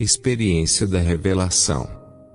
Experiência da revelação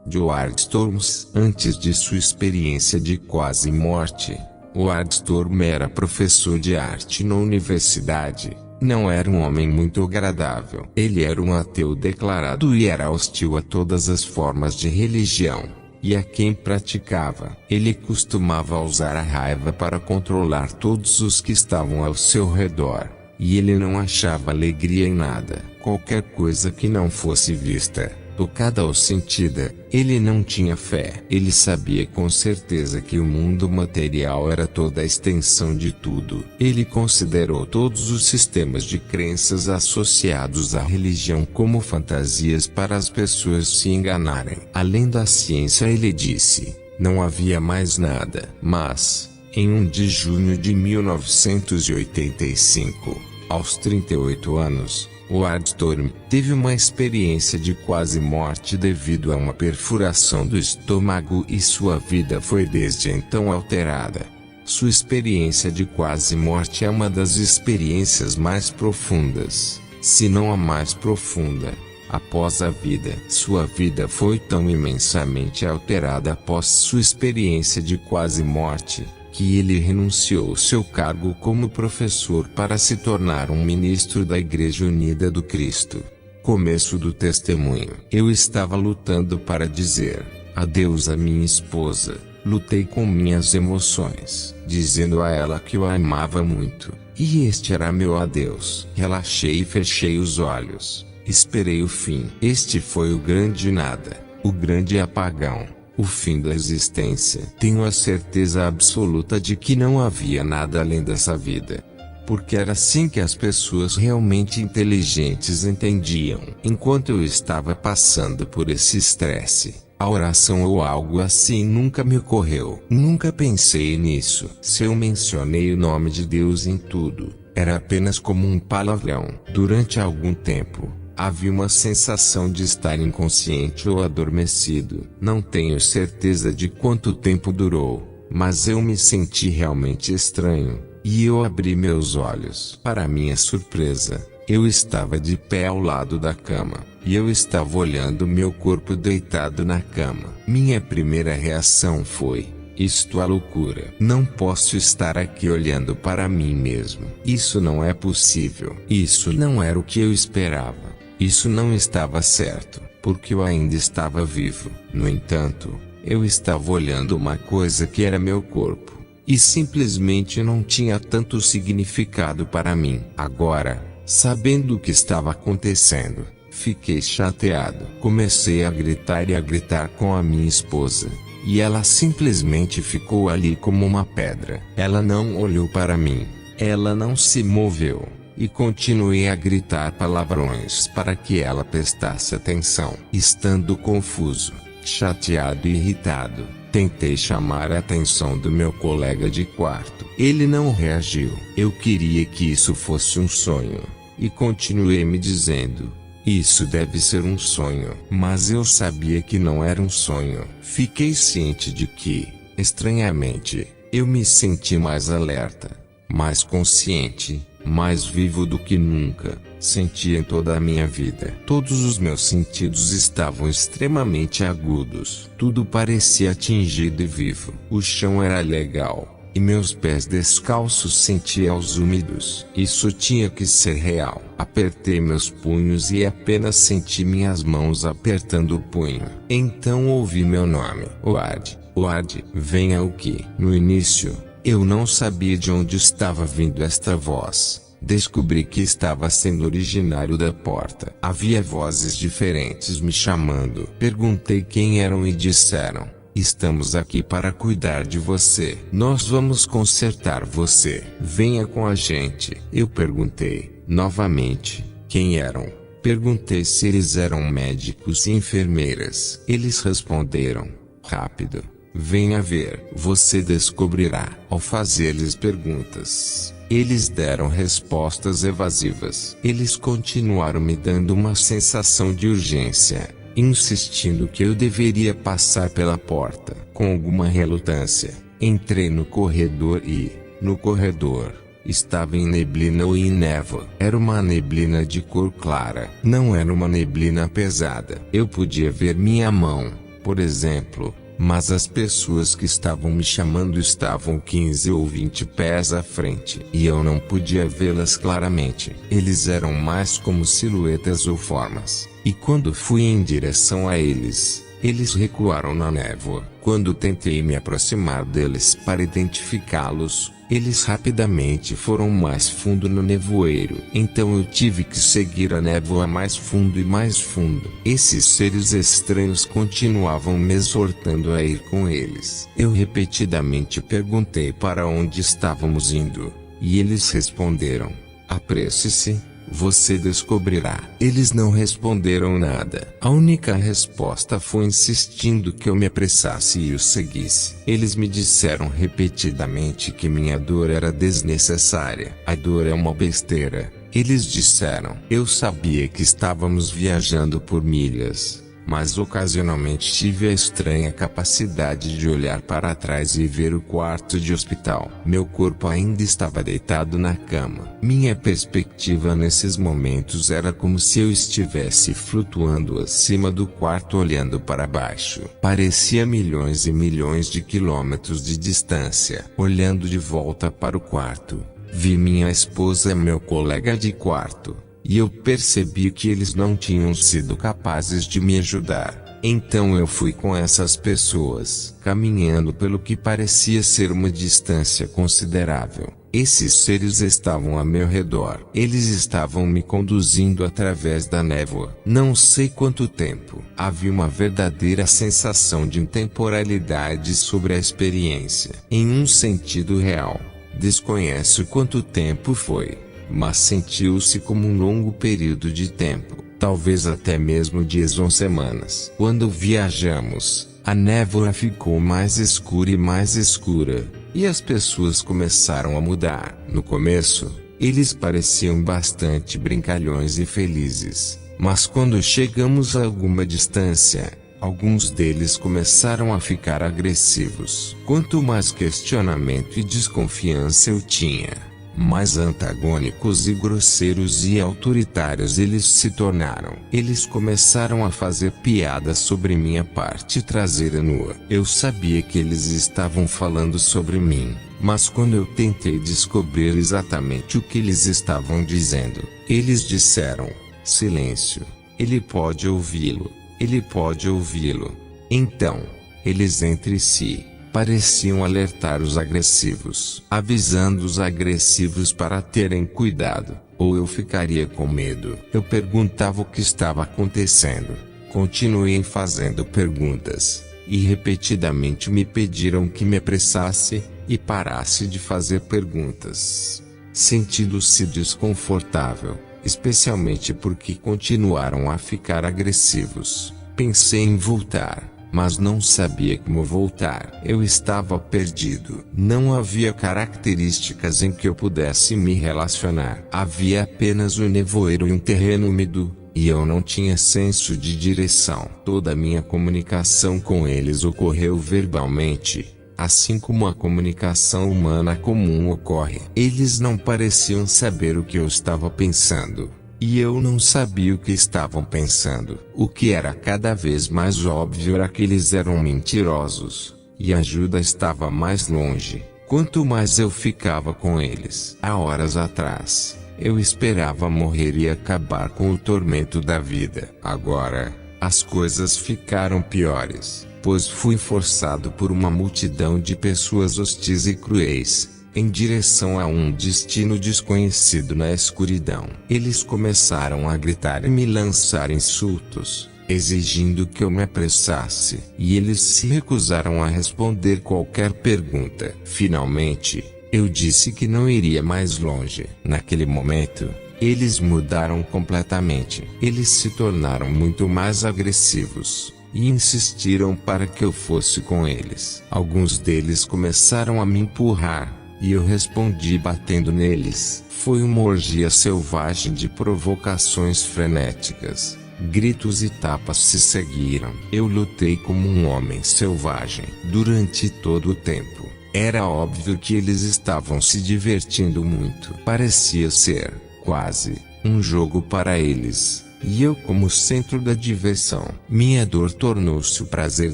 de Howard Storms. Antes de sua experiência de quase morte, Howard Storm era professor de arte na universidade. Não era um homem muito agradável. Ele era um ateu declarado e era hostil a todas as formas de religião e a quem praticava. Ele costumava usar a raiva para controlar todos os que estavam ao seu redor. E ele não achava alegria em nada. Qualquer coisa que não fosse vista, tocada ou sentida. Ele não tinha fé. Ele sabia com certeza que o mundo material era toda a extensão de tudo. Ele considerou todos os sistemas de crenças associados à religião como fantasias para as pessoas se enganarem. Além da ciência, ele disse, não havia mais nada. Mas, em 1 de junho de 1985, aos 38 anos, Howard Storm teve uma experiência de quase morte devido a uma perfuração do estômago e sua vida foi desde então alterada. Sua experiência de quase morte é uma das experiências mais profundas, se não a mais profunda, após a vida. Sua vida foi tão imensamente alterada após sua experiência de quase morte, que ele renunciou ao seu cargo como professor para se tornar um ministro da Igreja Unida do Cristo. Começo do testemunho. Eu estava lutando para dizer adeus à minha esposa. Lutei com minhas emoções, dizendo a ela que eu a amava muito. E este era meu adeus. Relaxei e fechei os olhos. Esperei o fim. Este foi o grande nada, o grande apagão. O fim da existência. Tenho a certeza absoluta de que não havia nada além dessa vida. Porque era assim que as pessoas realmente inteligentes entendiam. Enquanto eu estava passando por esse estresse, a oração ou algo assim nunca me ocorreu. Nunca pensei nisso. Se eu mencionei o nome de Deus em tudo, era apenas como um palavrão. Durante algum tempo, havia uma sensação de estar inconsciente ou adormecido. Não tenho certeza de quanto tempo durou, mas eu me senti realmente estranho, e eu abri meus olhos. Para minha surpresa, eu estava de pé ao lado da cama, e eu estava olhando meu corpo deitado na cama. Minha primeira reação foi: isto é loucura. Não posso estar aqui olhando para mim mesmo. Isso não é possível. Isso não era o que eu esperava. Isso não estava certo, porque eu ainda estava vivo. No entanto, eu estava olhando uma coisa que era meu corpo, e simplesmente não tinha tanto significado para mim. Agora, sabendo o que estava acontecendo, fiquei chateado. Comecei a gritar e a gritar com a minha esposa, e ela simplesmente ficou ali como uma pedra. Ela não olhou para mim, ela não se moveu. E continuei a gritar palavrões para que ela prestasse atenção. Estando confuso, chateado e irritado, tentei chamar a atenção do meu colega de quarto. Ele não reagiu. Eu queria que isso fosse um sonho, e continuei me dizendo: isso deve ser um sonho. Mas eu sabia que não era um sonho. Fiquei ciente de que, estranhamente, eu me senti mais alerta, mais consciente, mais vivo do que nunca senti em toda a minha vida. Todos os meus sentidos estavam extremamente agudos. Tudo parecia atingido e vivo. O chão era legal, e meus pés descalços sentia-os úmidos. Isso tinha que ser real. Apertei meus punhos e apenas senti minhas mãos apertando o punho. Então ouvi meu nome. Howard, Howard, venha aqui. No início, eu não sabia de onde estava vindo esta voz. Descobri que estava sendo originário da porta. Havia vozes diferentes me chamando. Perguntei quem eram e disseram: estamos aqui para cuidar de você. Nós vamos consertar você. Venha com a gente. Eu perguntei, novamente, quem eram. Perguntei se eles eram médicos e enfermeiras. Eles responderam, rápido. Venha ver, você descobrirá. Ao fazer-lhes perguntas, eles deram respostas evasivas. Eles continuaram me dando uma sensação de urgência, insistindo que eu deveria passar pela porta. Com alguma relutância, entrei no corredor e, no corredor, Estava em neblina ou em névoa. Era uma neblina de cor clara. Não era uma neblina pesada. Eu podia ver minha mão, por exemplo, mas as pessoas que estavam me chamando estavam 15 ou 20 pés à frente, e eu não podia vê-las claramente. Eles eram mais como silhuetas ou formas. E quando fui em direção a eles, eles recuaram na névoa. Quando tentei me aproximar deles para identificá-los, eles rapidamente foram mais fundo no nevoeiro. Então eu tive que seguir a névoa mais fundo e mais fundo. Esses seres estranhos continuavam me exortando a ir com eles. Eu repetidamente perguntei para onde estávamos indo, e eles responderam: apresse-se, você descobrirá. Eles não responderam nada. A única resposta foi insistindo que eu me apressasse e os seguisse. Eles me disseram repetidamente que minha dor era desnecessária. A dor é uma besteira, eles disseram. Eu sabia que estávamos viajando por milhas, mas ocasionalmente tive a estranha capacidade de olhar para trás e ver o quarto de hospital. Meu corpo ainda estava deitado na cama. Minha perspectiva nesses momentos era como se eu estivesse flutuando acima do quarto olhando para baixo. Parecia milhões e milhões de quilômetros de distância. Olhando de volta para o quarto, vi minha esposa e meu colega de quarto, e eu percebi que eles não tinham sido capazes de me ajudar. Então eu fui com essas pessoas, caminhando pelo que parecia ser uma distância considerável. Esses seres estavam a meu redor. Eles estavam me conduzindo através da névoa. Não sei quanto tempo. Havia uma verdadeira sensação de intemporalidade sobre a experiência. Em um sentido real. Desconheço quanto tempo foi, mas sentiu-se como um longo período de tempo, talvez até mesmo dias ou semanas. Quando viajamos, a névoa ficou mais escura e mais escura, e as pessoas começaram a mudar. No começo, eles pareciam bastante brincalhões e felizes, mas quando chegamos a alguma distância, alguns deles começaram a ficar agressivos. Quanto mais questionamento e desconfiança eu tinha, mais antagônicos e grosseiros e autoritários eles se tornaram. Eles começaram a fazer piadas sobre minha parte traseira nua. Eu sabia que eles estavam falando sobre mim, mas quando eu tentei descobrir exatamente o que eles estavam dizendo, eles disseram: silêncio, ele pode ouvi-lo, ele pode ouvi-lo. Então, eles entre si pareciam alertar os agressivos, avisando os agressivos para terem cuidado, ou eu ficaria com medo. Eu perguntava o que estava acontecendo. Continuei fazendo perguntas, e repetidamente me pediram que me apressasse e parasse de fazer perguntas, sentindo-se desconfortável, especialmente porque continuaram a ficar agressivos. Pensei em voltar, mas não sabia como voltar. Eu estava perdido. Não havia características em que eu pudesse me relacionar. Havia apenas o nevoeiro e um terreno úmido, e eu não tinha senso de direção. Toda a minha comunicação com eles ocorreu verbalmente, assim como a comunicação humana comum ocorre. Eles não pareciam saber o que eu estava pensando, e eu não sabia o que estavam pensando. O que era cada vez mais óbvio era que eles eram mentirosos, e a ajuda estava mais longe, quanto mais eu ficava com eles. Há horas atrás, eu esperava morrer e acabar com o tormento da vida. Agora, as coisas ficaram piores, pois fui forçado por uma multidão de pessoas hostis e cruéis, em direção a um destino desconhecido na escuridão. Eles começaram a gritar e me lançar insultos, exigindo que eu me apressasse, e eles se recusaram a responder qualquer pergunta. Finalmente, eu disse que não iria mais longe. Naquele momento, eles mudaram completamente. Eles se tornaram muito mais agressivos, e insistiram para que eu fosse com eles. Alguns deles começaram a me empurrar, e eu respondi batendo neles. Foi uma orgia selvagem de provocações frenéticas. Gritos e tapas se seguiram. Eu lutei como um homem selvagem. Durante todo o tempo, Era óbvio que eles estavam se divertindo muito. Parecia ser, quase, um jogo para eles. E eu como centro da diversão. Minha dor tornou-se o prazer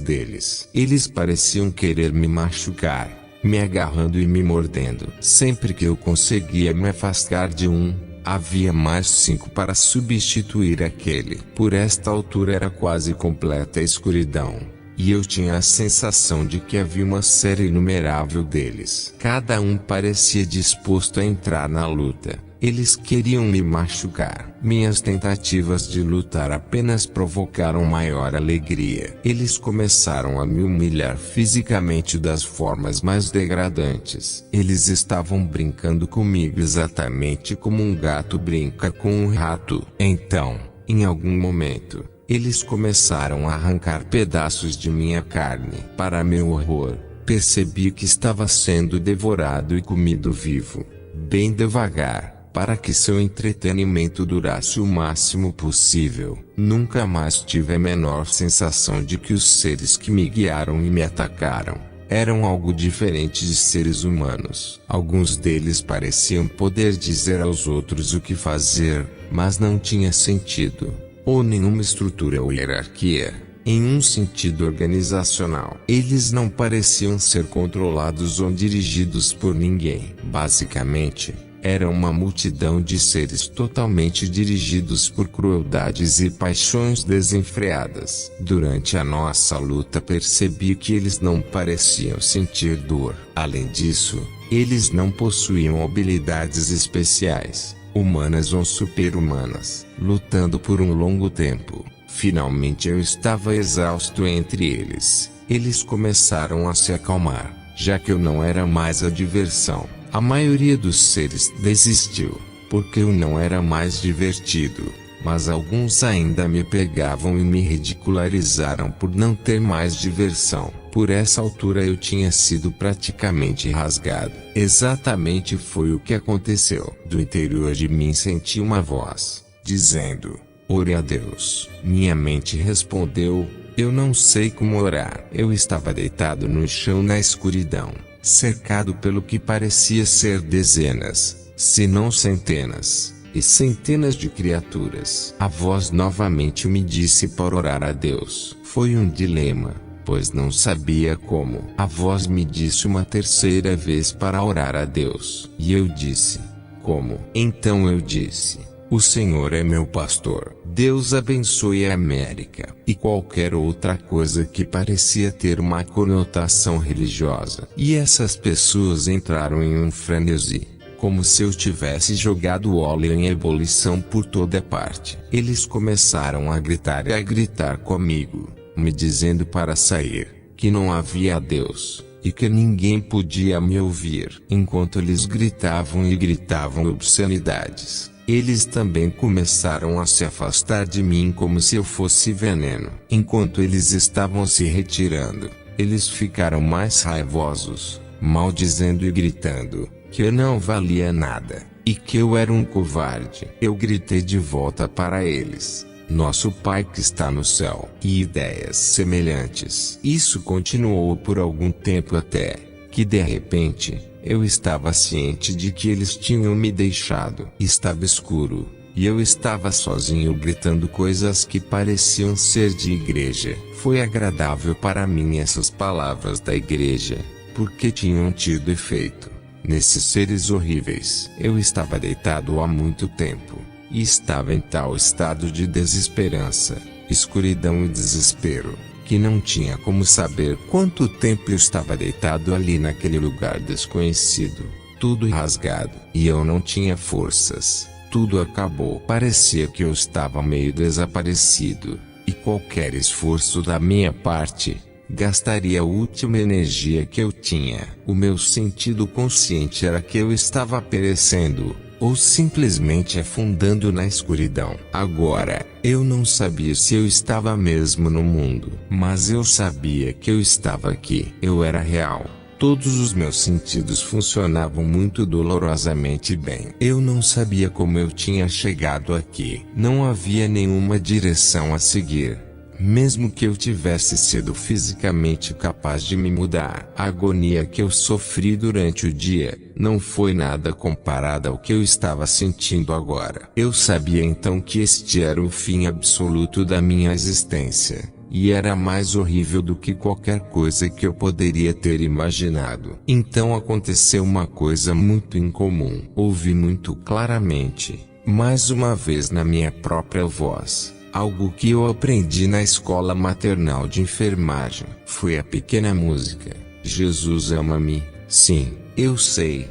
deles. Eles pareciam querer me machucar, me agarrando e me mordendo. Sempre que eu conseguia me afastar de um, havia mais 5 para substituir aquele. Por esta altura era quase completa escuridão. E eu tinha a sensação de que havia uma série inumerável deles. Cada um parecia disposto a entrar na luta. Eles queriam me machucar. Minhas tentativas de lutar apenas provocaram maior alegria. Eles começaram a me humilhar fisicamente das formas mais degradantes. Eles estavam brincando comigo exatamente como um gato brinca com um rato. Então, em algum momento, eles começaram a arrancar pedaços de minha carne. Para meu horror, percebi que estava sendo devorado e comido vivo, bem devagar, para que seu entretenimento durasse o máximo possível. Nunca mais tive a menor sensação de que os seres que me guiaram e me atacaram eram algo diferente de seres humanos. Alguns deles pareciam poder dizer aos outros o que fazer, mas não tinha sentido, ou nenhuma estrutura ou hierarquia. Em um sentido organizacional, eles não pareciam ser controlados ou dirigidos por ninguém. Basicamente, era uma multidão de seres totalmente dirigidos por crueldades e paixões desenfreadas. Durante a nossa luta percebi que eles não pareciam sentir dor. Além disso, eles não possuíam habilidades especiais, humanas ou super-humanas. Lutando por um longo tempo, finalmente eu estava exausto entre eles. Eles começaram a se acalmar, já que eu não era mais a diversão. A maioria dos seres desistiu, porque eu não era mais divertido, mas alguns ainda me pegavam e me ridicularizaram por não ter mais diversão. Por essa altura eu tinha sido praticamente rasgado. Exatamente foi o que aconteceu. Do interior de mim senti uma voz, dizendo: ore a Deus. Minha mente respondeu: eu não sei como orar. Eu estava deitado no chão na escuridão, cercado pelo que parecia ser dezenas, se não centenas, e centenas de criaturas. A voz novamente me disse para orar a Deus. Foi um dilema, pois não sabia como. A voz me disse uma terceira vez para orar a Deus. E eu disse: como? Então eu disse: o Senhor é meu pastor. Deus abençoe a América. E qualquer outra coisa que parecia ter uma conotação religiosa. E essas pessoas entraram em um frenesi, como se eu tivesse jogado óleo em ebulição por toda parte. Eles começaram a gritar e a gritar comigo, me dizendo para sair, que não havia Deus, e que ninguém podia me ouvir. Enquanto eles gritavam e gritavam obscenidades, eles também começaram a se afastar de mim como se eu fosse veneno. Enquanto eles estavam se retirando, eles ficaram mais raivosos, maldizendo e gritando que eu não valia nada, e que eu era um covarde. Eu gritei de volta para eles: nosso Pai que está no céu, e ideias semelhantes. Isso continuou por algum tempo até que de repente, eu estava ciente de que eles tinham me deixado. Estava escuro, e eu estava sozinho gritando coisas que pareciam ser de igreja. Foi agradável para mim essas palavras da igreja, porque tinham tido efeito nesses seres horríveis. Eu estava deitado há muito tempo, e estava em tal estado de desesperança, escuridão e desespero, que não tinha como saber quanto tempo eu estava deitado ali naquele lugar desconhecido, tudo rasgado, e eu não tinha forças. Tudo acabou. Parecia que eu estava meio desaparecido, e qualquer esforço da minha parte gastaria a última energia que eu tinha. O meu sentido consciente era que eu estava perecendo, ou simplesmente afundando na escuridão. Agora, eu não sabia se eu estava mesmo no mundo, mas eu sabia que eu estava aqui. Eu era real. Todos os meus sentidos funcionavam muito dolorosamente bem. Eu não sabia como eu tinha chegado aqui. Não havia nenhuma direção a seguir. mesmo que eu tivesse sido fisicamente capaz de me mudar. A agonia que eu sofri durante o dia não foi nada comparada ao que eu estava sentindo agora. Eu sabia então que este era o fim absoluto da minha existência. E era mais horrível do que qualquer coisa que eu poderia ter imaginado. Então aconteceu uma coisa muito incomum. Ouvi muito claramente, mais uma vez na minha própria voz, algo que eu aprendi na escola maternal de enfermagem. Foi a pequena música: Jesus ama-me. Sim, eu sei.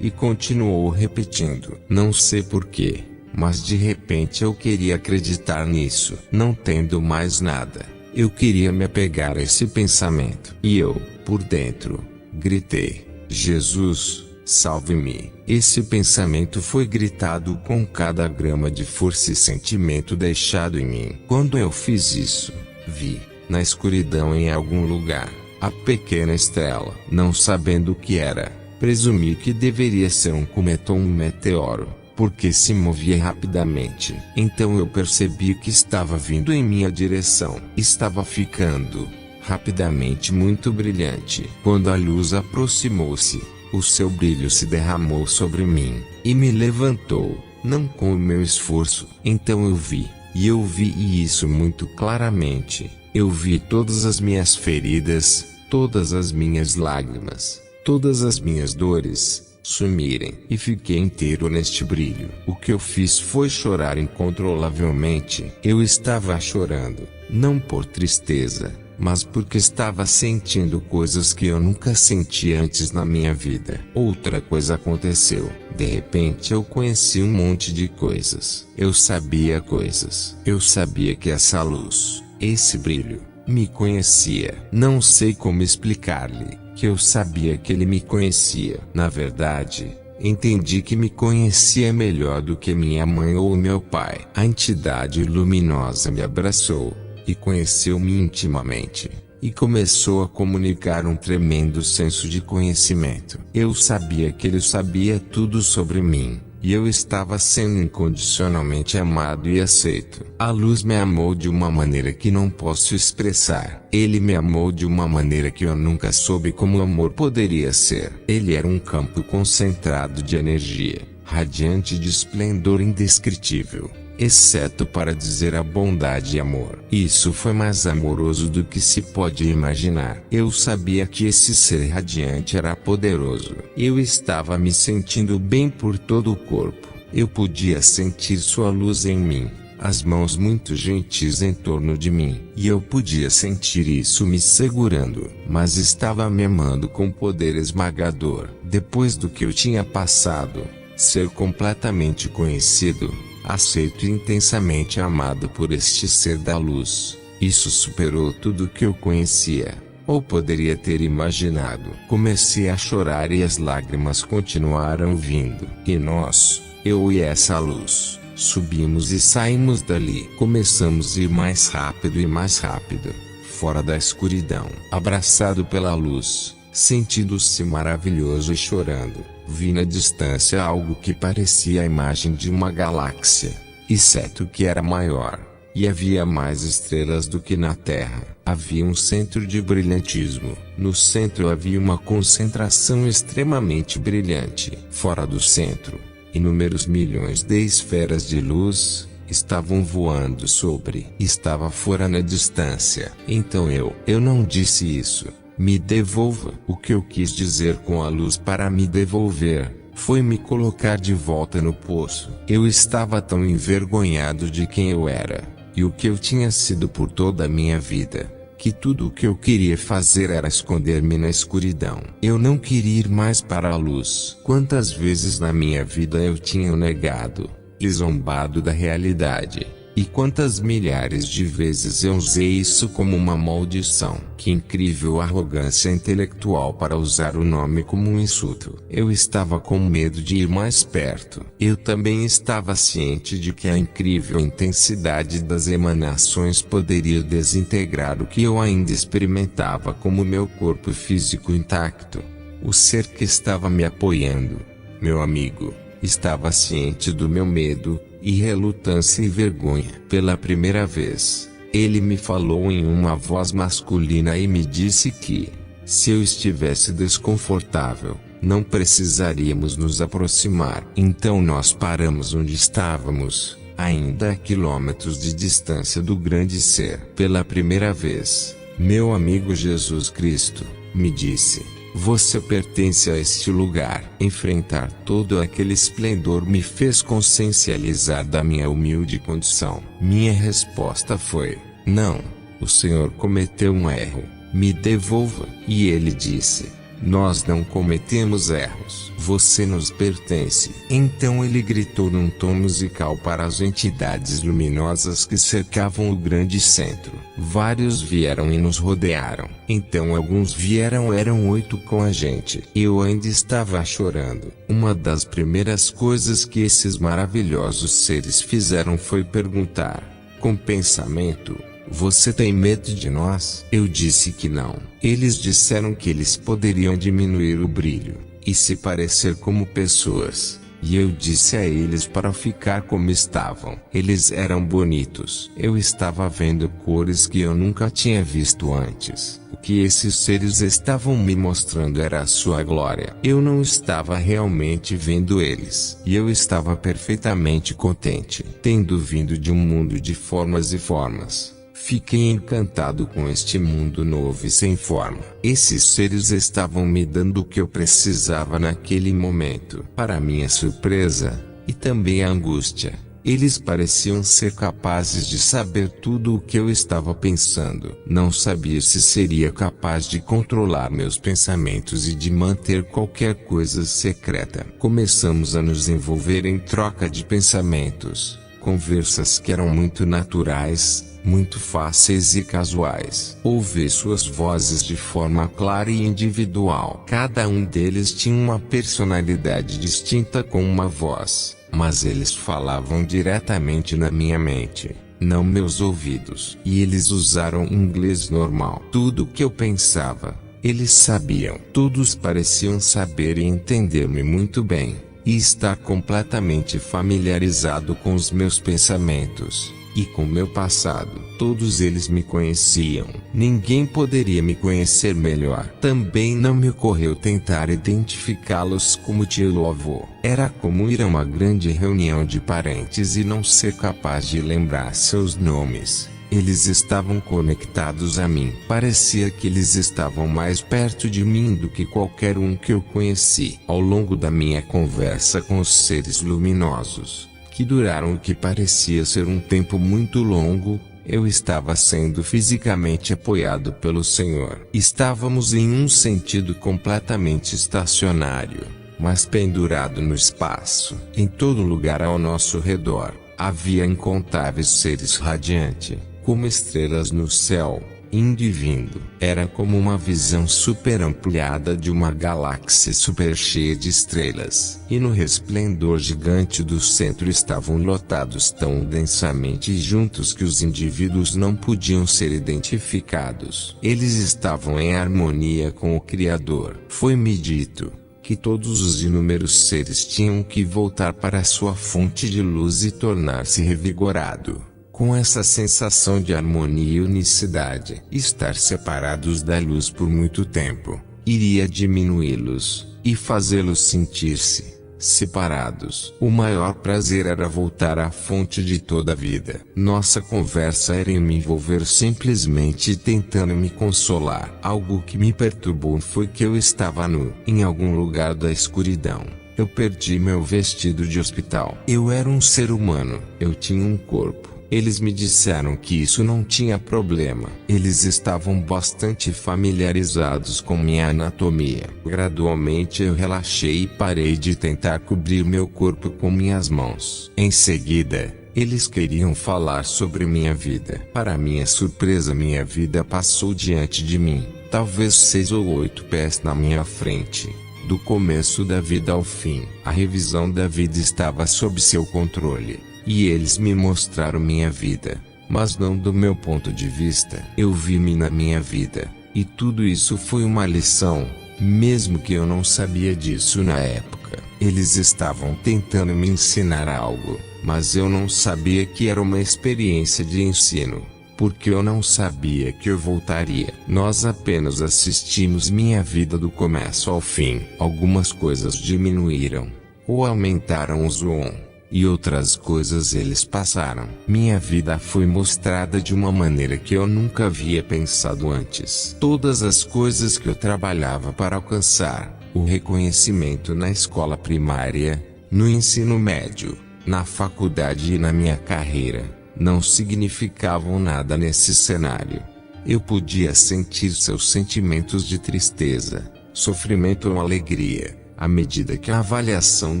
E continuou repetindo. Não sei porquê, mas de repente eu queria acreditar nisso. Não tendo mais nada, eu queria me apegar a esse pensamento. E eu, por dentro, gritei: Jesus, salve-me. Esse pensamento foi gritado com cada grama de força e sentimento deixado em mim. Quando eu fiz isso, vi, na escuridão em algum lugar, a pequena estrela. Não sabendo o que era, presumi que deveria ser um cometa ou um meteoro, porque se movia rapidamente. Então eu percebi que estava vindo em minha direção. Estava ficando, rapidamente, muito brilhante. Quando a luz aproximou-se, o seu brilho se derramou sobre mim, e me levantou, não com o meu esforço. Então eu vi, e eu vi isso muito claramente. Eu vi todas as minhas feridas, todas as minhas lágrimas, todas as minhas dores sumirem, e fiquei inteiro neste brilho. O que eu fiz foi chorar incontrolavelmente. Eu estava chorando, não por tristeza, mas porque estava sentindo coisas que eu nunca senti antes na minha vida. Outra coisa aconteceu. De repente eu conheci um monte de coisas. Eu sabia coisas. Eu sabia que essa luz, esse brilho, me conhecia. Não sei como explicar-lhe que eu sabia que ele me conhecia. Na verdade, entendi que me conhecia melhor do que minha mãe ou meu pai. A entidade luminosa me abraçou e conheceu-me intimamente, e começou a comunicar um tremendo senso de conhecimento. Eu sabia que ele sabia tudo sobre mim, e eu estava sendo incondicionalmente amado e aceito. A luz me amou de uma maneira que não posso expressar. Ele me amou de uma maneira que eu nunca soube como o amor poderia ser. Ele era um campo concentrado de energia, radiante de esplendor indescritível, exceto para dizer a bondade e amor. Isso foi mais amoroso do que se pode imaginar. Eu sabia que esse ser radiante era poderoso. Eu estava me sentindo bem por todo o corpo. Eu podia sentir sua luz em mim, as mãos muito gentis em torno de mim, e eu podia sentir isso me segurando, mas estava me amando com poder esmagador. Depois do que eu tinha passado, ser completamente conhecido, aceito e intensamente amado por este ser da luz, isso superou tudo que eu conhecia, ou poderia ter imaginado. Comecei a chorar e as lágrimas continuaram vindo. E nós, eu e essa luz, subimos e saímos dali. Começamos a ir mais rápido e mais rápido, fora da escuridão. Abraçado pela luz, sentindo-se maravilhoso e chorando, vi na distância algo que parecia a imagem de uma galáxia, exceto que era maior, e havia mais estrelas do que na Terra. Havia um centro de brilhantismo. No centro havia uma concentração extremamente brilhante. Fora do centro, inúmeros milhões de esferas de luz estavam voando sobre. Estava fora na distância. Então eu não disse isso. Me devolva. O que eu quis dizer com a luz para me devolver foi me colocar de volta no poço. Eu estava tão envergonhado de quem eu era, e o que eu tinha sido por toda a minha vida, que tudo o que eu queria fazer era esconder-me na escuridão. Eu não queria ir mais para a luz. Quantas vezes na minha vida eu tinha negado e zombado da realidade. E quantas milhares de vezes eu usei isso como uma maldição. Que incrível arrogância intelectual para usar o nome como um insulto. Eu estava com medo de ir mais perto. Eu também estava ciente de que a incrível intensidade das emanações poderia desintegrar o que eu ainda experimentava como meu corpo físico intacto. O ser que estava me apoiando, meu amigo, estava ciente do meu medo, e relutância e vergonha. Pela primeira vez, Ele me falou em uma voz masculina e me disse que, se eu estivesse desconfortável, não precisaríamos nos aproximar. Então nós paramos onde estávamos, ainda a quilômetros de distância do grande ser. Pela primeira vez, meu amigo Jesus Cristo me disse: você pertence a este lugar. Enfrentar todo aquele esplendor me fez consciencializar da minha humilde condição. Minha resposta foi: não, o Senhor cometeu um erro, me devolva. E ele disse: nós não cometemos erros, você nos pertence. Então ele gritou num tom musical para as entidades luminosas que cercavam o grande centro. Vários vieram e nos rodearam. Então alguns vieram, eram 8 com a gente. Eu ainda estava chorando. Uma das primeiras coisas que esses maravilhosos seres fizeram foi perguntar, com pensamento: você tem medo de nós? Eu disse que não. Eles disseram que eles poderiam diminuir o brilho e se parecer como pessoas. E eu disse a eles para ficar como estavam. Eles eram bonitos. Eu estava vendo cores que eu nunca tinha visto antes. O que esses seres estavam me mostrando era a sua glória. Eu não estava realmente vendo eles. E eu estava perfeitamente contente, tendo vindo de um mundo de formas e formas. Fiquei encantado com este mundo novo e sem forma. Esses seres estavam me dando o que eu precisava naquele momento. Para minha surpresa, e também angústia, eles pareciam ser capazes de saber tudo o que eu estava pensando. Não sabia se seria capaz de controlar meus pensamentos e de manter qualquer coisa secreta. Começamos a nos envolver em troca de pensamentos, conversas que eram muito naturais, muito fáceis e casuais. Ouvi suas vozes de forma clara e individual. Cada um deles tinha uma personalidade distinta com uma voz, mas eles falavam diretamente na minha mente, não meus ouvidos. E eles usaram inglês normal. Tudo o que eu pensava, eles sabiam. Todos pareciam saber e entender-me muito bem, e estar completamente familiarizado com os meus pensamentos e com meu passado. Todos eles me conheciam. Ninguém poderia me conhecer melhor. Também não me ocorreu tentar identificá-los como tio ou avô. Era como ir a uma grande reunião de parentes e não ser capaz de lembrar seus nomes. Eles estavam conectados a mim. Parecia que eles estavam mais perto de mim do que qualquer um que eu conheci. Ao longo da minha conversa com os seres luminosos, que duraram o que parecia ser um tempo muito longo, eu estava sendo fisicamente apoiado pelo Senhor. Estávamos em um sentido completamente estacionário, mas pendurado no espaço. Em todo lugar ao nosso redor, havia incontáveis seres radiantes, como estrelas no céu, indo e vindo. Era como uma visão super ampliada de uma galáxia super cheia de estrelas. E no resplendor gigante do centro estavam lotados tão densamente juntos que os indivíduos não podiam ser identificados. Eles estavam em harmonia com o Criador. Foi-me dito que todos os inúmeros seres tinham que voltar para sua fonte de luz e tornar-se revigorado. Com essa sensação de harmonia e unicidade, estar separados da luz por muito tempo iria diminuí-los e fazê-los sentir-se separados. O maior prazer era voltar à fonte de toda a vida. Nossa conversa era em me envolver simplesmente tentando me consolar. Algo que me perturbou foi que eu estava nu, em algum lugar da escuridão. Eu perdi meu vestido de hospital. Eu era um ser humano. Eu tinha um corpo. Eles me disseram que isso não tinha problema. Eles estavam bastante familiarizados com minha anatomia. Gradualmente eu relaxei e parei de tentar cobrir meu corpo com minhas mãos. Em seguida, eles queriam falar sobre minha vida. Para minha surpresa, minha vida passou diante de mim, talvez 6 ou 8 pés na minha frente. Do começo da vida ao fim, a revisão da vida estava sob seu controle. E eles me mostraram minha vida, mas não do meu ponto de vista. Eu vi-me na minha vida, e tudo isso foi uma lição, mesmo que eu não sabia disso na época. Eles estavam tentando me ensinar algo, mas eu não sabia que era uma experiência de ensino. porque eu não sabia que eu voltaria. Nós apenas assistimos minha vida do começo ao fim. Algumas coisas diminuíram ou aumentaram o zoom, e outras coisas eles passaram. Minha vida foi mostrada de uma maneira que eu nunca havia pensado antes. Todas as coisas que eu trabalhava para alcançar, o reconhecimento na escola primária, no ensino médio, na faculdade e na minha carreira, não significavam nada nesse cenário. Eu podia sentir seus sentimentos de tristeza, sofrimento ou alegria, à medida que a avaliação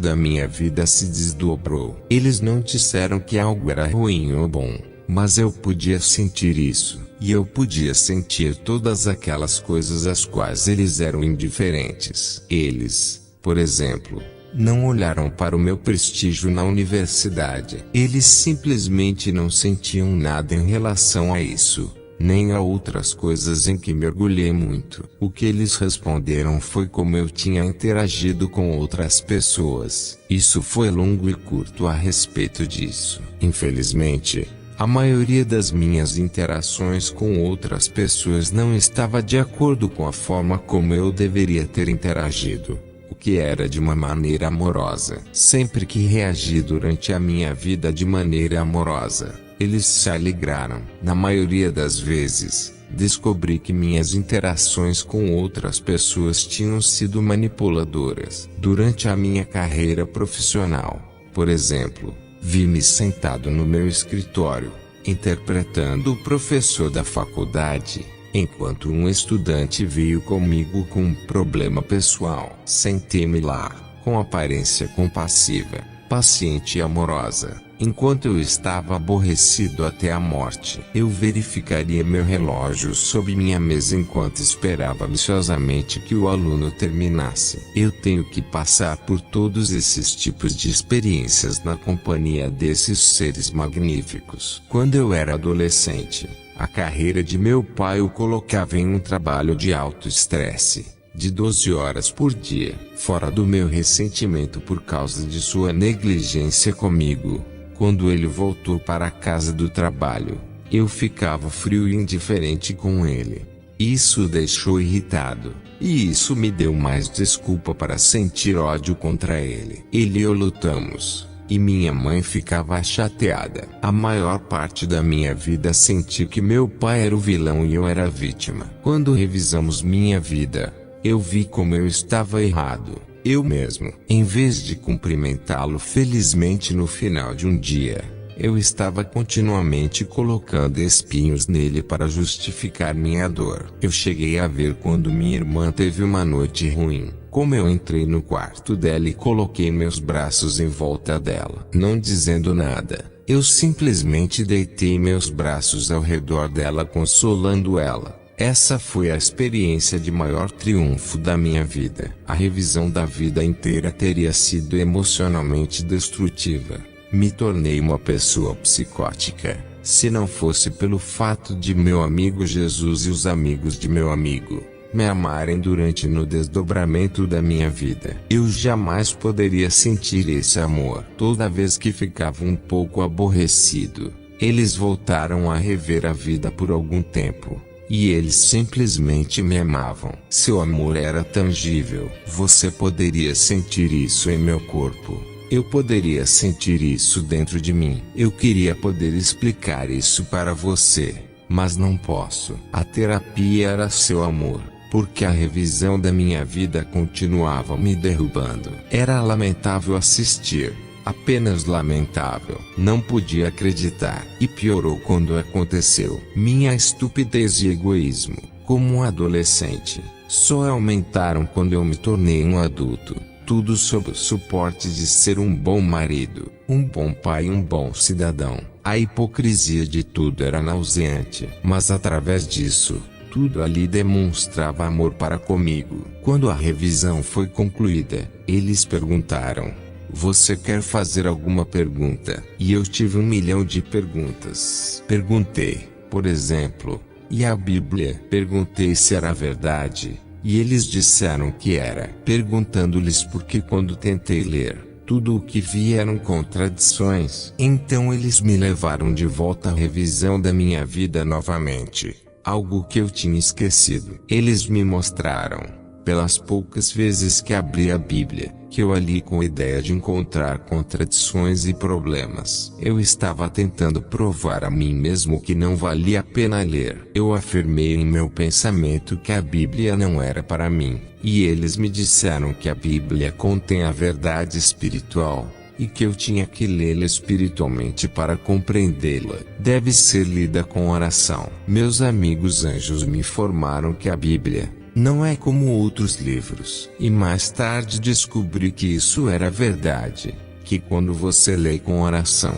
da minha vida se desdobrou. Eles não disseram que algo era ruim ou bom, mas eu podia sentir isso, e eu podia sentir todas aquelas coisas às quais eles eram indiferentes. Eles, por exemplo, não olharam para o meu prestígio na universidade. Eles simplesmente não sentiam nada em relação a isso, nem a outras coisas em que mergulhei muito. O que eles responderam foi como eu tinha interagido com outras pessoas. Isso foi longo e curto a respeito disso. Infelizmente, a maioria das minhas interações com outras pessoas não estava de acordo com a forma como eu deveria ter interagido, o que era de uma maneira amorosa. Sempre que reagi durante a minha vida de maneira amorosa, eles se alegraram. Na maioria das vezes, descobri que minhas interações com outras pessoas tinham sido manipuladoras. Durante a minha carreira profissional, por exemplo, vi-me sentado no meu escritório, interpretando o professor da faculdade, enquanto um estudante veio comigo com um problema pessoal. Sentei-me lá, com aparência compassiva, paciente e amorosa. Enquanto eu estava aborrecido até a morte, eu verificaria meu relógio sob minha mesa enquanto esperava ansiosamente que o aluno terminasse. Eu tenho que passar por todos esses tipos de experiências na companhia desses seres magníficos. Quando eu era adolescente, a carreira de meu pai o colocava em um trabalho de alto estresse, de 12 horas por dia. Fora do meu ressentimento por causa de sua negligência comigo, quando ele voltou para a casa do trabalho, eu ficava frio e indiferente com ele. Isso o deixou irritado, e isso me deu mais desculpa para sentir ódio contra ele. Ele e eu lutamos, e minha mãe ficava chateada. A maior parte da minha vida senti que meu pai era o vilão e eu era a vítima. Quando revisamos minha vida, eu vi como eu estava errado. Eu mesmo, em vez de cumprimentá-lo felizmente no final de um dia, eu estava continuamente colocando espinhos nele para justificar minha dor. Eu cheguei a ver quando minha irmã teve uma noite ruim, como eu entrei no quarto dela e coloquei meus braços em volta dela. Não dizendo nada, eu simplesmente deitei meus braços ao redor dela, consolando ela. Essa foi a experiência de maior triunfo da minha vida. A revisão da vida inteira teria sido emocionalmente destrutiva. Me tornei uma pessoa psicótica, se não fosse pelo fato de meu amigo Jesus e os amigos de meu amigo me amarem durante no desdobramento da minha vida. Eu jamais poderia sentir esse amor. Toda vez que ficava um pouco aborrecido, eles voltaram a rever a vida por algum tempo. E eles simplesmente me amavam. Seu amor era tangível. Você poderia sentir isso em meu corpo. Eu poderia sentir isso dentro de mim. Eu queria poder explicar isso para você, mas não posso. A terapia era seu amor, porque a revisão da minha vida continuava me derrubando. Era lamentável assistir. Apenas lamentável. Não podia acreditar. E piorou quando aconteceu. Minha estupidez e egoísmo, como um adolescente, só aumentaram quando eu me tornei um adulto. Tudo sob o suporte de ser um bom marido, um bom pai e um bom cidadão. A hipocrisia de tudo era nauseante. Mas através disso, tudo ali demonstrava amor para comigo. Quando a revisão foi concluída, eles perguntaram: você quer fazer alguma pergunta? E eu tive 1 milhão de perguntas. Perguntei, por exemplo, e a Bíblia? Perguntei se era verdade, e eles disseram que era. Perguntando-lhes porque quando tentei ler, tudo o que vi eram contradições. Então eles me levaram de volta à revisão da minha vida novamente, algo que eu tinha esquecido. Eles me mostraram, pelas poucas vezes que abri a Bíblia, que eu a li com a ideia de encontrar contradições e problemas. Eu estava tentando provar a mim mesmo que não valia a pena ler. Eu afirmei em meu pensamento que a Bíblia não era para mim, e eles me disseram que a Bíblia contém a verdade espiritual, e que eu tinha que lê-la espiritualmente para compreendê-la. Deve ser lida com oração. Meus amigos anjos me informaram que a Bíblia não é como outros livros. E mais tarde descobri que isso era verdade, que quando você lê com oração,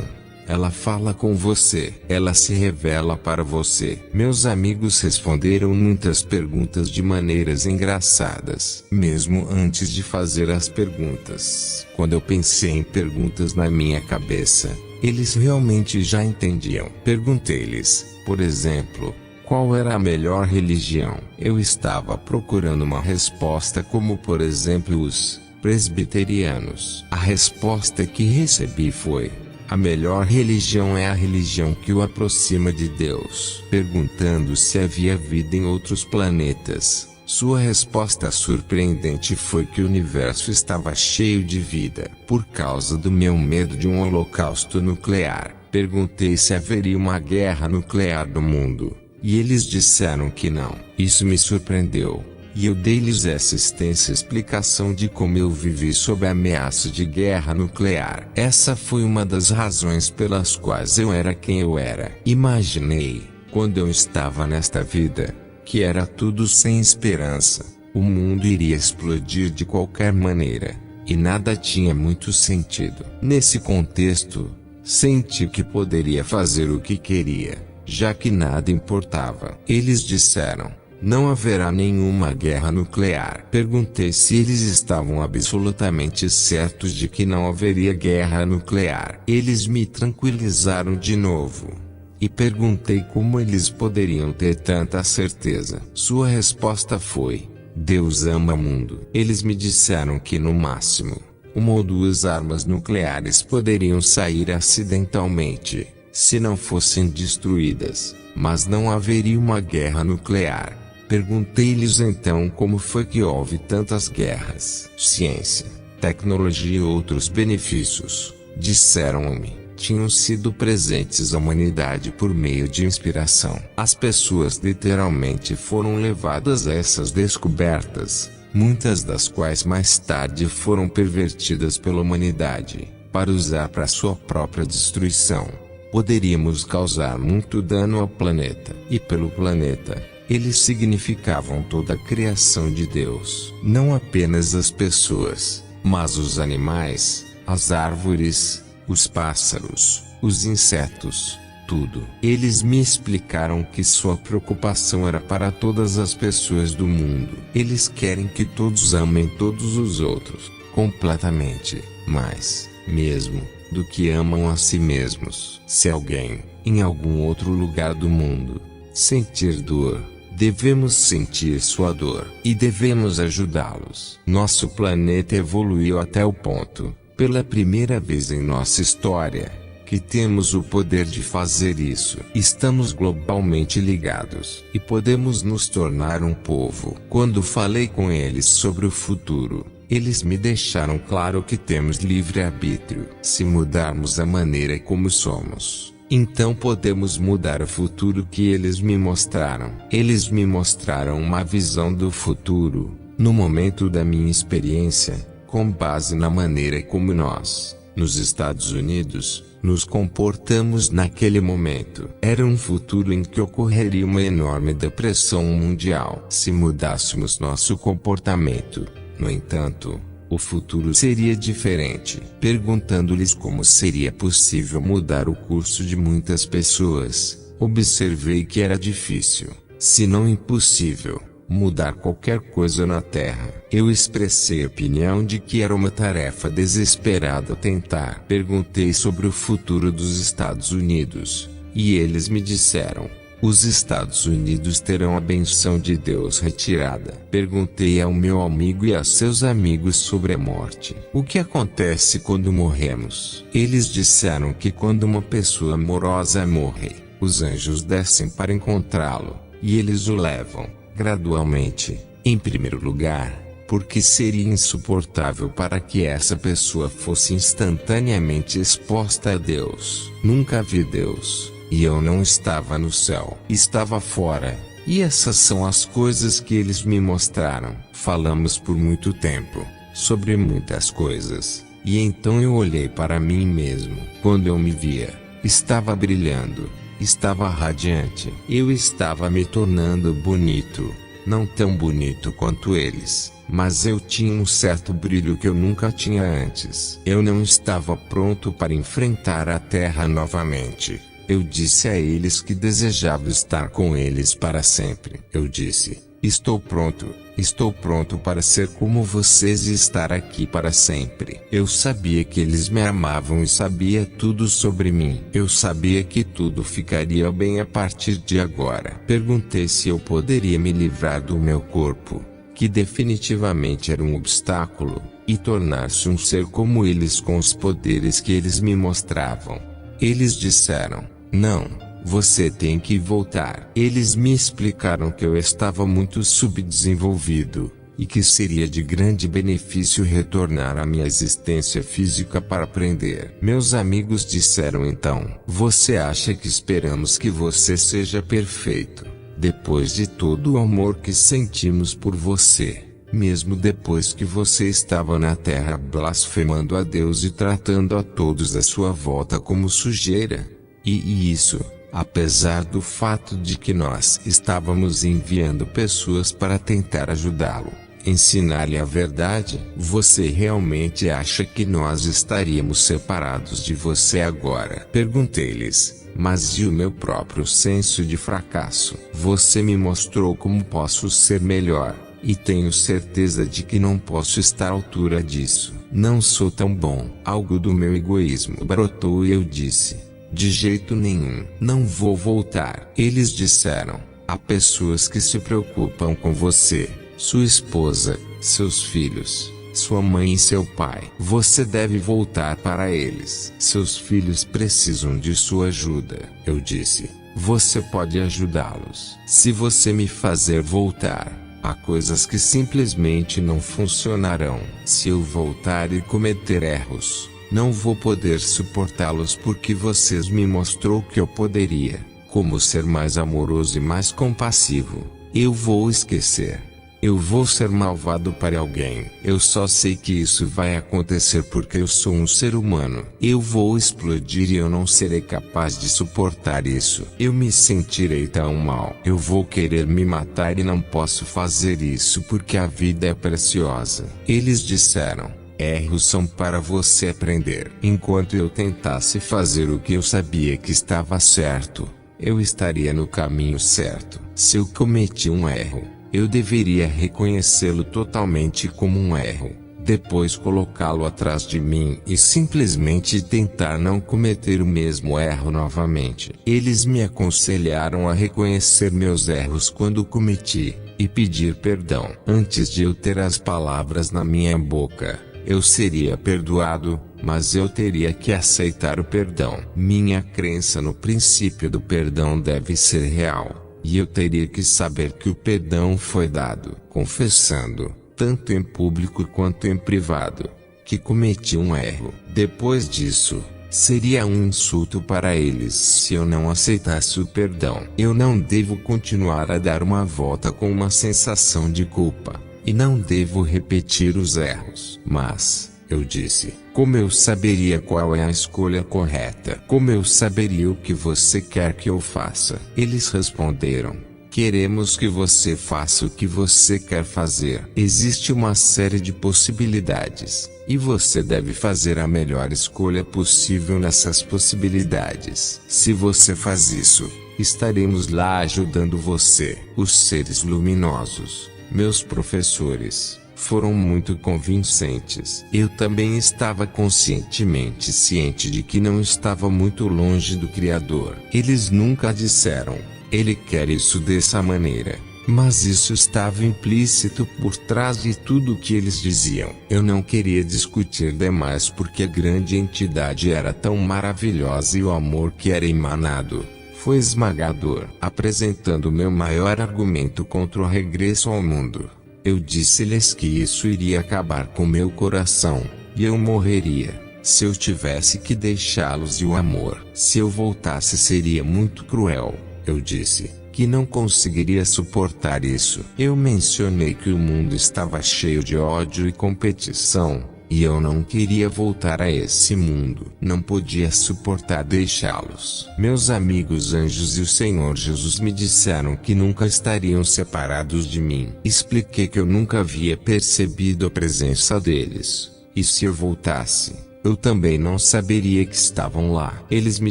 ela fala com você, ela se revela para você. Meus amigos responderam muitas perguntas de maneiras engraçadas, mesmo antes de fazer as perguntas. Quando eu pensei em perguntas na minha cabeça, eles realmente já entendiam. Perguntei-lhes, por exemplo, qual era a melhor religião? Eu estava procurando uma resposta como, por exemplo, os presbiterianos. A resposta que recebi foi: a melhor religião é a religião que o aproxima de Deus. Perguntando se havia vida em outros planetas, sua resposta surpreendente foi que o universo estava cheio de vida. Por causa do meu medo de um holocausto nuclear, perguntei se haveria uma guerra nuclear no mundo, e eles disseram que não. Isso me surpreendeu, e eu dei-lhes essa extensa explicação de como eu vivi sob a ameaça de guerra nuclear. Essa foi uma das razões pelas quais eu era quem eu era. Imaginei, quando eu estava nesta vida, que era tudo sem esperança. O mundo iria explodir de qualquer maneira, e nada tinha muito sentido. Nesse contexto, senti que poderia fazer o que queria, já que nada importava. Eles disseram: não haverá nenhuma guerra nuclear. Perguntei se eles estavam absolutamente certos de que não haveria guerra nuclear. Eles me tranquilizaram de novo, e perguntei como eles poderiam ter tanta certeza. Sua resposta foi: Deus ama o mundo. Eles me disseram que no máximo, uma ou duas armas nucleares poderiam sair acidentalmente, se não fossem destruídas, mas não haveria uma guerra nuclear. Perguntei-lhes então como foi que houve tantas guerras. Ciência, tecnologia e outros benefícios, disseram-me, tinham sido presentes à humanidade por meio de inspiração. As pessoas literalmente foram levadas a essas descobertas, muitas das quais mais tarde foram pervertidas pela humanidade, para usar para sua própria destruição. Poderíamos causar muito dano ao planeta. E pelo planeta, eles significavam toda a criação de Deus. Não apenas as pessoas, mas os animais, as árvores, os pássaros, os insetos, tudo. Eles me explicaram que sua preocupação era para todas as pessoas do mundo. Eles querem que todos amem todos os outros, completamente, mais, mesmo, do que amam a si mesmos. Se alguém, em algum outro lugar do mundo, sentir dor, devemos sentir sua dor, e devemos ajudá-los. Nosso planeta evoluiu até o ponto, pela primeira vez em nossa história, que temos o poder de fazer isso. Estamos globalmente ligados, e podemos nos tornar um povo. Quando falei com eles sobre o futuro, eles me deixaram claro que temos livre-arbítrio. Se mudarmos a maneira como somos, então podemos mudar o futuro que eles me mostraram. Eles me mostraram uma visão do futuro, no momento da minha experiência, com base na maneira como nós, nos Estados Unidos, nos comportamos naquele momento. Era um futuro em que ocorreria uma enorme depressão mundial. Se mudássemos nosso comportamento, no entanto, o futuro seria diferente. Perguntando-lhes como seria possível mudar o curso de muitas pessoas, observei que era difícil, se não impossível, mudar qualquer coisa na Terra. Eu expressei a opinião de que era uma tarefa desesperada tentar. Perguntei sobre o futuro dos Estados Unidos, e eles me disseram: Os Estados Unidos terão a benção de Deus retirada. Perguntei ao meu amigo e a seus amigos sobre a morte. O que acontece quando morremos? Eles disseram que quando uma pessoa amorosa morre, os anjos descem para encontrá-lo, e eles o levam, gradualmente. Em primeiro lugar, porque seria insuportável para que essa pessoa fosse instantaneamente exposta a Deus. Nunca vi Deus. E eu não estava no céu, estava fora. E essas são as coisas que eles me mostraram. Falamos por muito tempo, sobre muitas coisas. E então eu olhei para mim mesmo. Quando eu me via, estava brilhando, estava radiante. Eu estava me tornando bonito. Não tão bonito quanto eles, mas eu tinha um certo brilho que eu nunca tinha antes. Eu não estava pronto para enfrentar a terra novamente. Eu disse a eles que desejava estar com eles para sempre. Eu disse, estou pronto para ser como vocês e estar aqui para sempre. Eu sabia que eles me amavam e sabia tudo sobre mim. Eu sabia que tudo ficaria bem a partir de agora. Perguntei se eu poderia me livrar do meu corpo, que definitivamente era um obstáculo, e tornar-se um ser como eles com os poderes que eles me mostravam. Eles disseram, não, você tem que voltar. Eles me explicaram que eu estava muito subdesenvolvido, e que seria de grande benefício retornar à minha existência física para aprender. Meus amigos disseram então, você acha que esperamos que você seja perfeito, depois de todo o amor que sentimos por você? Mesmo depois que você estava na terra blasfemando a Deus e tratando a todos à sua volta como sujeira? E isso, apesar do fato de que nós estávamos enviando pessoas para tentar ajudá-lo, ensinar-lhe a verdade. Você realmente acha que nós estaríamos separados de você agora? Perguntei-lhes. Mas e o meu próprio senso de fracasso? Você me mostrou como posso ser melhor. E tenho certeza de que não posso estar à altura disso. Não sou tão bom. Algo do meu egoísmo brotou e eu disse, de jeito nenhum, não vou voltar. Eles disseram, há pessoas que se preocupam com você, sua esposa, seus filhos, sua mãe e seu pai. Você deve voltar para eles. Seus filhos precisam de sua ajuda. Eu disse, você pode ajudá-los. Se você me fazer voltar, há coisas que simplesmente não funcionarão. Se eu voltar e cometer erros, não vou poder suportá-los porque vocês me mostrou que eu poderia. Como ser mais amoroso e mais compassivo. Eu vou esquecer. Eu vou ser malvado para alguém. Eu só sei que isso vai acontecer porque eu sou um ser humano. Eu vou explodir e eu não serei capaz de suportar isso. Eu me sentirei tão mal. Eu vou querer me matar e não posso fazer isso porque a vida é preciosa. Eles disseram, erros são para você aprender. Enquanto eu tentasse fazer o que eu sabia que estava certo, eu estaria no caminho certo. Se eu cometi um erro, eu deveria reconhecê-lo totalmente como um erro, depois colocá-lo atrás de mim e simplesmente tentar não cometer o mesmo erro novamente. Eles me aconselharam a reconhecer meus erros quando cometi, e pedir perdão. Antes de eu ter as palavras na minha boca, eu seria perdoado, mas eu teria que aceitar o perdão. Minha crença no princípio do perdão deve ser real. E eu teria que saber que o perdão foi dado, confessando, tanto em público quanto em privado, que cometi um erro. Depois disso, seria um insulto para eles se eu não aceitasse o perdão. Eu não devo continuar a dar uma volta com uma sensação de culpa, e não devo repetir os erros. Mas, eu disse, como eu saberia qual é a escolha correta? Como eu saberia o que você quer que eu faça? Eles responderam, queremos que você faça o que você quer fazer. Existe uma série de possibilidades, e você deve fazer a melhor escolha possível nessas possibilidades. Se você faz isso, estaremos lá ajudando você. Os seres luminosos, meus professores, foram muito convincentes. Eu também estava conscientemente ciente de que não estava muito longe do Criador. Eles nunca disseram, Ele quer isso dessa maneira. Mas isso estava implícito por trás de tudo o que eles diziam. Eu não queria discutir demais porque a grande entidade era tão maravilhosa e o amor que era emanado foi esmagador. Apresentando meu maior argumento contra o regresso ao mundo, eu disse-lhes que isso iria acabar com meu coração, e eu morreria se eu tivesse que deixá-los, e o amor, se eu voltasse, seria muito cruel. Eu disse que não conseguiria suportar isso. Eu mencionei que o mundo estava cheio de ódio e competição, e eu não queria voltar a esse mundo. Não podia suportar deixá-los. Meus amigos anjos e o Senhor Jesus me disseram que nunca estariam separados de mim. Expliquei que eu nunca havia percebido a presença deles, e se eu voltasse, eu também não saberia que estavam lá. Eles me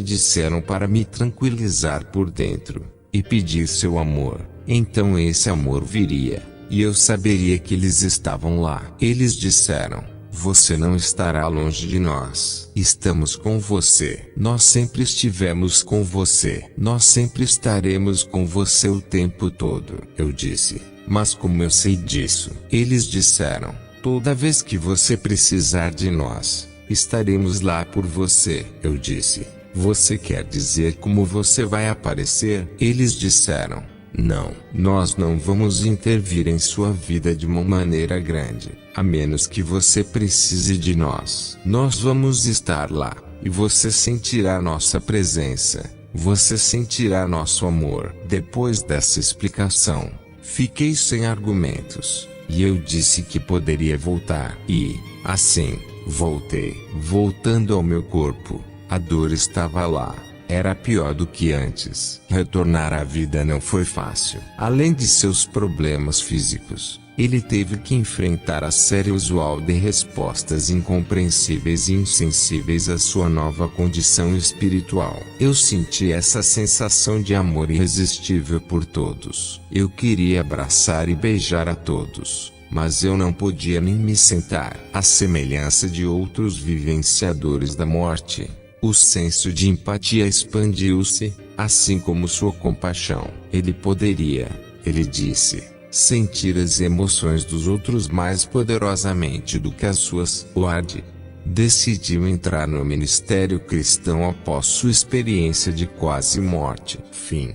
disseram para me tranquilizar por dentro e pedir seu amor. Então esse amor viria, e eu saberia que eles estavam lá. Eles disseram: você não estará longe de nós. Estamos com você. Nós sempre estivemos com você. Nós sempre estaremos com você o tempo todo. Eu disse: mas como eu sei disso? Eles disseram: toda vez que você precisar de nós, estaremos lá por você. Eu disse: você quer dizer como você vai aparecer? Eles disseram: não, nós não vamos intervir em sua vida de uma maneira grande, a menos que você precise de nós. Nós vamos estar lá, e você sentirá nossa presença, você sentirá nosso amor. Depois dessa explicação, fiquei sem argumentos, e eu disse que poderia voltar, e, assim, voltei. Voltando ao meu corpo, a dor estava lá. Era pior do que antes. Retornar à vida não foi fácil. Além de seus problemas físicos, ele teve que enfrentar a série usual de respostas incompreensíveis e insensíveis à sua nova condição espiritual. Eu senti essa sensação de amor irresistível por todos. Eu queria abraçar e beijar a todos, mas eu não podia nem me sentar. À semelhança de outros vivenciadores da morte, o senso de empatia expandiu-se, assim como sua compaixão. Ele poderia, ele disse, sentir as emoções dos outros mais poderosamente do que as suas. Ward decidiu entrar no ministério cristão após sua experiência de quase morte. Fim.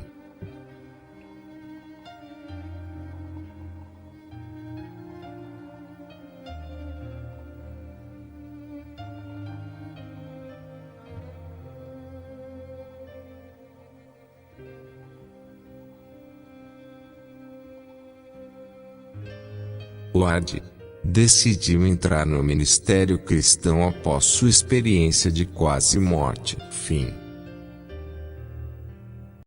Ward decidiu entrar no ministério cristão após sua experiência de quase morte. Fim.